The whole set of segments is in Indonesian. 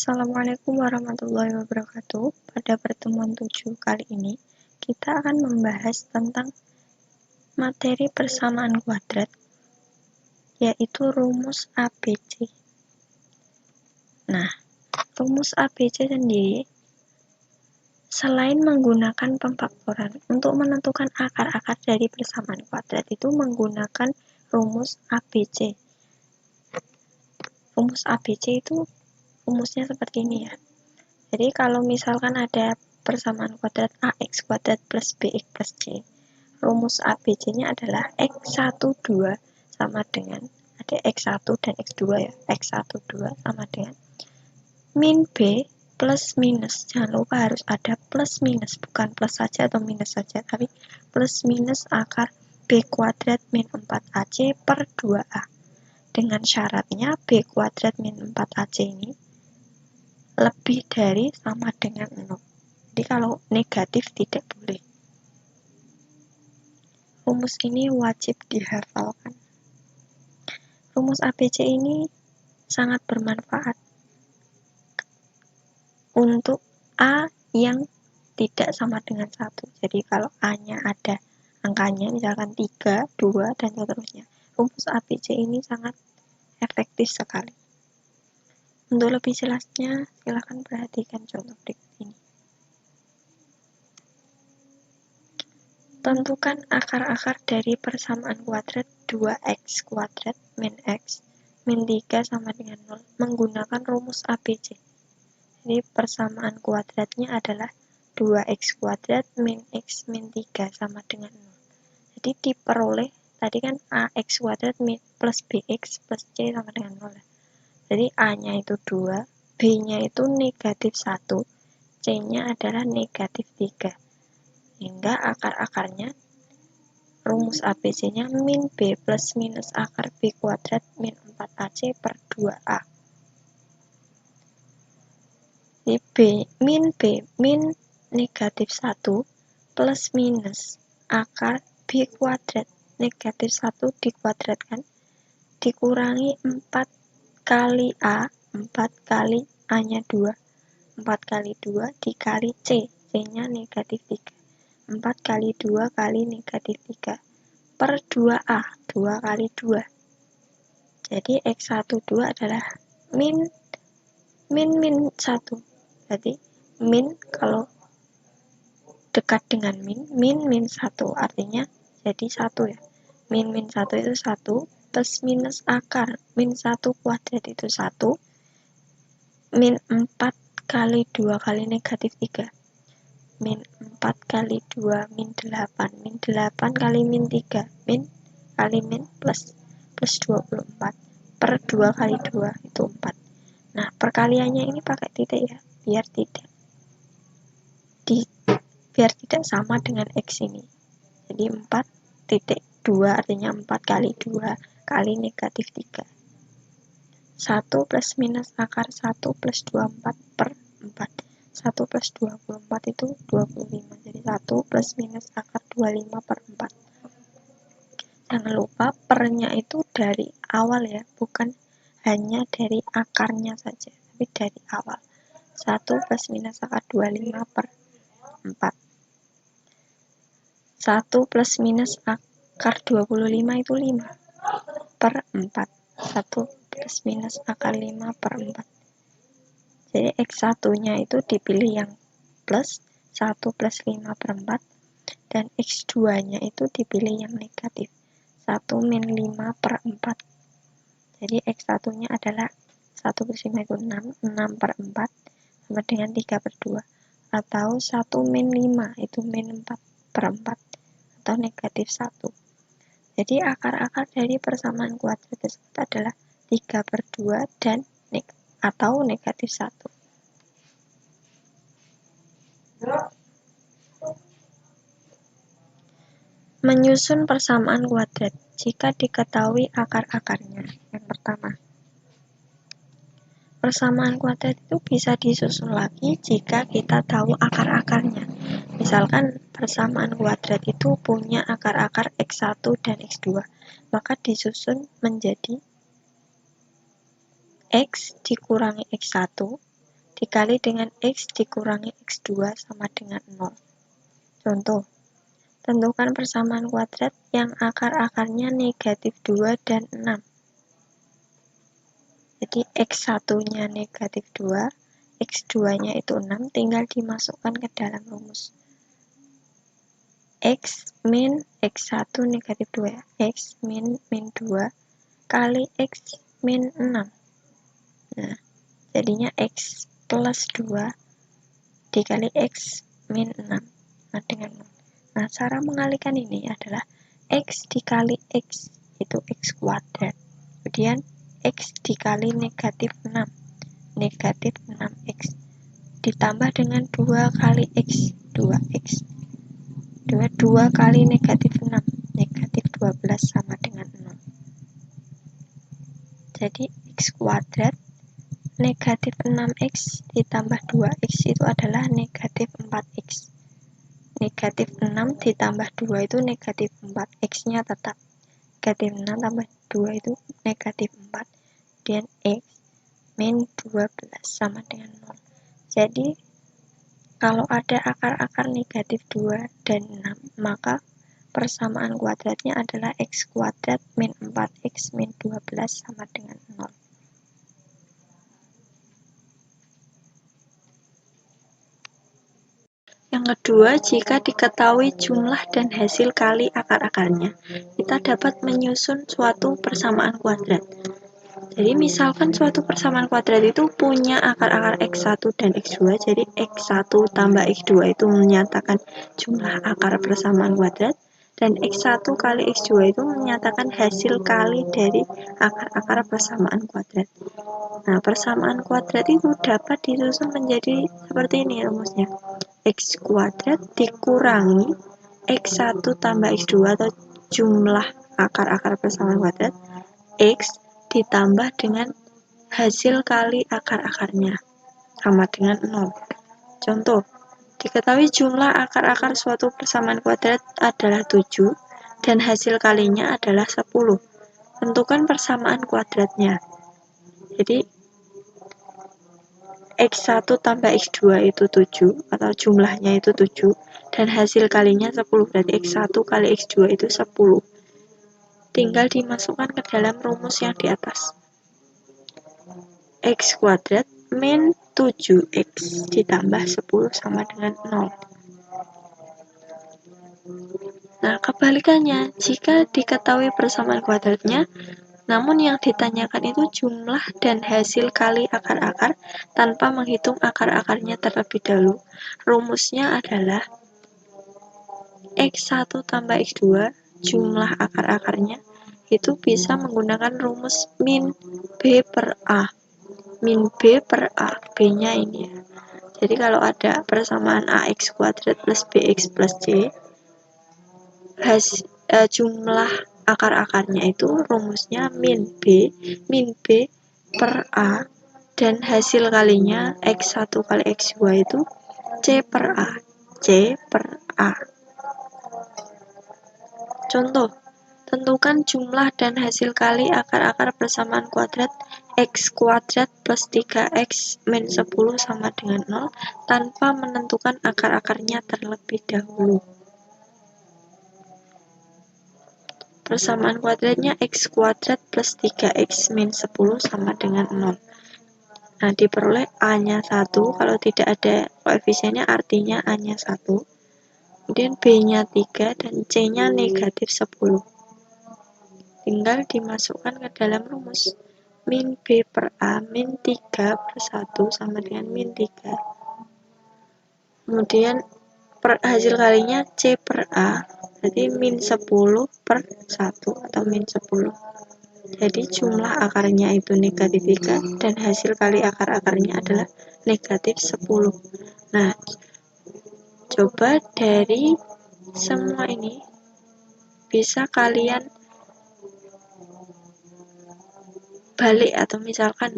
Assalamualaikum warahmatullahi wabarakatuh. Pada pertemuan 7 kali ini, kita akan membahas tentang materi persamaan kuadrat, yaitu rumus ABC. Nah, rumus ABC sendiri, selain menggunakan pemfaktoran untuk menentukan akar-akar dari persamaan kuadrat, itu menggunakan rumus ABC. Rumus ABC itu rumusnya seperti ini ya. Jadi kalau misalkan ada persamaan kuadrat AX kuadrat plus BX plus C, rumus ABC-nya adalah X12 sama dengan, ada X1 dan X2 ya, X12 sama dengan min B plus minus, jangan lupa harus ada plus minus, bukan plus saja atau minus saja, tapi plus minus akar B kuadrat min 4AC per 2A, dengan syaratnya B kuadrat min 4AC ini lebih dari sama dengan 0. Jadi kalau negatif tidak boleh. Rumus ini wajib dihafalkan. Rumus ABC ini sangat bermanfaat untuk A yang tidak sama dengan 1. Jadi kalau A-nya ada angkanya, misalkan 3, 2, dan seterusnya. Rumus ABC ini sangat efektif sekali. Untuk lebih jelasnya, silakan perhatikan contoh berikut ini. Tentukan akar-akar dari persamaan kuadrat 2x kuadrat min x min 3 sama dengan 0 menggunakan rumus ABC. Jadi persamaan kuadratnya adalah 2x kuadrat min x min 3 sama dengan 0. Jadi diperoleh, tadi kan ax kuadrat min plus bx plus c sama dengan 0. Jadi a-nya itu 2, b-nya itu negatif 1, c-nya adalah negatif 3. Hingga akar-akarnya, rumus ABC-nya min B plus minus akar B kuadrat min 4AC per 2A. Jadi min negatif 1 plus minus akar B kuadrat negatif 1 dikuadratkan dikurangi 4 kali A, 4 kali A-nya 2, 4 kali 2 dikali C, C-nya negatif 3. 4 kali 2 kali negatif 3 per 2A, 2 kali 2. Jadi X12 adalah min 1. Jadi min kalau dekat dengan min 1 artinya jadi 1 ya. Min 1 itu 1 plus minus akar min 1 kuadrat itu 1 min 4 kali 2 kali negatif 3 min 4 kali 2 min 8 min 8 kali min 3 min kali min plus 24 per 2 kali 2 itu 4. Nah perkaliannya ini pakai titik ya, biar tidak sama dengan X ini. Jadi 4.2 artinya 4 kali 2 kali negatif 3. 1 plus minus akar 1 plus 24 per 4. 1 plus 24 itu 25. Jadi 1 plus minus akar 25 per 4. Jangan lupa pernya itu dari awal ya, bukan hanya dari akarnya saja, tapi dari awal. 1 plus minus akar 25 per 4. 1 plus minus akar 25 itu 5 per 4. 1 plus minus akar 5 per 4. Jadi X1-nya itu dipilih yang plus, 1 plus 5 per 4. Dan X2-nya itu dipilih yang negatif, 1 min 5 per 4. Jadi X1-nya adalah 1 plus 5 itu 6, 6 per 4 sama dengan 3 per 2. Atau 1 min 5 itu min 4 per 4 atau negatif 1. Jadi akar-akar dari persamaan kuadrat tersebut adalah 3 per 2 dan atau negatif 1. Menyusun persamaan kuadrat jika diketahui akar-akarnya. Yang pertama, persamaan kuadrat itu bisa disusun lagi jika kita tahu akar-akarnya. Misalkan persamaan kuadrat itu punya akar-akar X1 dan X2, maka disusun menjadi X dikurangi X1 dikali dengan X dikurangi X2 sama dengan 0. Contoh, tentukan persamaan kuadrat yang akar-akarnya negatif 2 dan 6. Jadi X1-nya negatif 2, X2-nya itu 6, tinggal dimasukkan ke dalam rumus. X min X1 negatif 2 ya. X min 2 kali X min 6. Nah, jadinya X plus 2 dikali X min 6. Nah, dengan 0. Nah, cara mengalihkan ini adalah X dikali X itu X kuadrat. Kemudian X dikali negatif 6. Negatif 6X. Ditambah dengan 2 kali X. 2X. 2 kali negatif 6. Negatif 12 sama dengan 0. Jadi X kuadrat negatif 6X ditambah 2X itu adalah negatif 4X. Negatif 6 ditambah 2 itu negatif 4. X-nya tetap. Negatif 6 tambah 2 itu negatif 4. Dan X min 12 sama dengan 0. Jadi, kalau ada akar-akar negatif 2 dan 6, maka persamaan kuadratnya adalah X kuadrat min 4X min 12 sama dengan 0. Yang kedua, jika diketahui jumlah dan hasil kali akar-akarnya, kita dapat menyusun suatu persamaan kuadrat. Jadi misalkan suatu persamaan kuadrat itu punya akar-akar X1 dan X2, jadi X1 tambah X2 itu menyatakan jumlah akar persamaan kuadrat, dan X1 kali X2 itu menyatakan hasil kali dari akar-akar persamaan kuadrat. Nah, persamaan kuadrat itu dapat disusun menjadi seperti ini rumusnya. X kuadrat dikurangi X1 tambah X2 atau jumlah akar-akar persamaan kuadrat X ditambah dengan hasil kali akar-akarnya sama dengan 0. Contoh, diketahui jumlah akar-akar suatu persamaan kuadrat adalah 7 dan hasil kalinya adalah 10. Tentukan persamaan kuadratnya. Jadi X1 tambah X2 itu 7 atau jumlahnya itu 7 dan hasil kalinya 10. Berarti X1 kali X2 itu 10. Tinggal dimasukkan ke dalam rumus yang di atas. X kuadrat min 7X ditambah 10 sama dengan 0. Nah, kebalikannya, jika diketahui persamaan kuadratnya, namun yang ditanyakan itu jumlah dan hasil kali akar-akar tanpa menghitung akar-akarnya terlebih dahulu. Rumusnya adalah X1 tambah X2, jumlah akar-akarnya, itu bisa menggunakan rumus min B per A. Min B per A, B-nya ini ya. Jadi kalau ada persamaan AX kuadrat plus BX plus C, jumlah akar-akarnya itu rumusnya min B per A, dan hasil kalinya X1 kali X2 itu C per A. C per A. Contoh, tentukan jumlah dan hasil kali akar-akar persamaan kuadrat X kuadrat plus 3X min 10 sama dengan 0 tanpa menentukan akar-akarnya terlebih dahulu. Persamaan kuadratnya X kuadrat plus 3X min 10 sama dengan 0. Nah, diperoleh A-nya 1, kalau tidak ada koefisiennya artinya A-nya 1. Kemudian B-nya 3 dan C-nya negatif 10. Tinggal dimasukkan ke dalam rumus. Min B per A min 3 per 1 sama dengan min 3. Kemudian hasil kalinya C per A, berarti min 10 per 1 atau min 10. Jadi jumlah akarnya itu negatif 3 dan hasil kali akar-akarnya adalah negatif 10. Nah, coba dari semua ini bisa kalian balik atau misalkan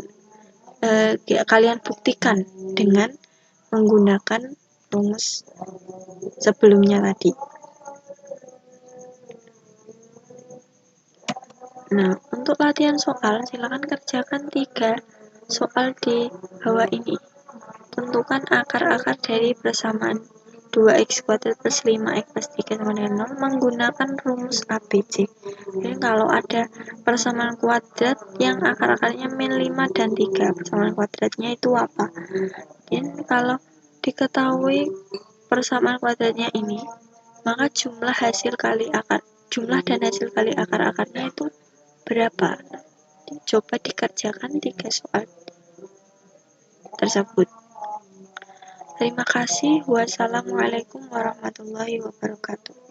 kalian buktikan dengan menggunakan rumus sebelumnya tadi. Nah, untuk latihan soal, silakan kerjakan 3 soal di bawah ini. Tentukan akar-akar dari persamaan 2x kuadrat plus 5x plus 3 sama dengan 0 menggunakan rumus ABC. Jadi kalau ada persamaan kuadrat yang akar-akarnya min 5 dan 3, persamaan kuadratnya itu apa? Jadi kalau diketahui persamaan kuadratnya ini, maka jumlah dan hasil kali akar-akarnya itu berapa? Coba dikerjakan 3 soal tersebut. Terima kasih. Wassalamualaikum warahmatullahi wabarakatuh.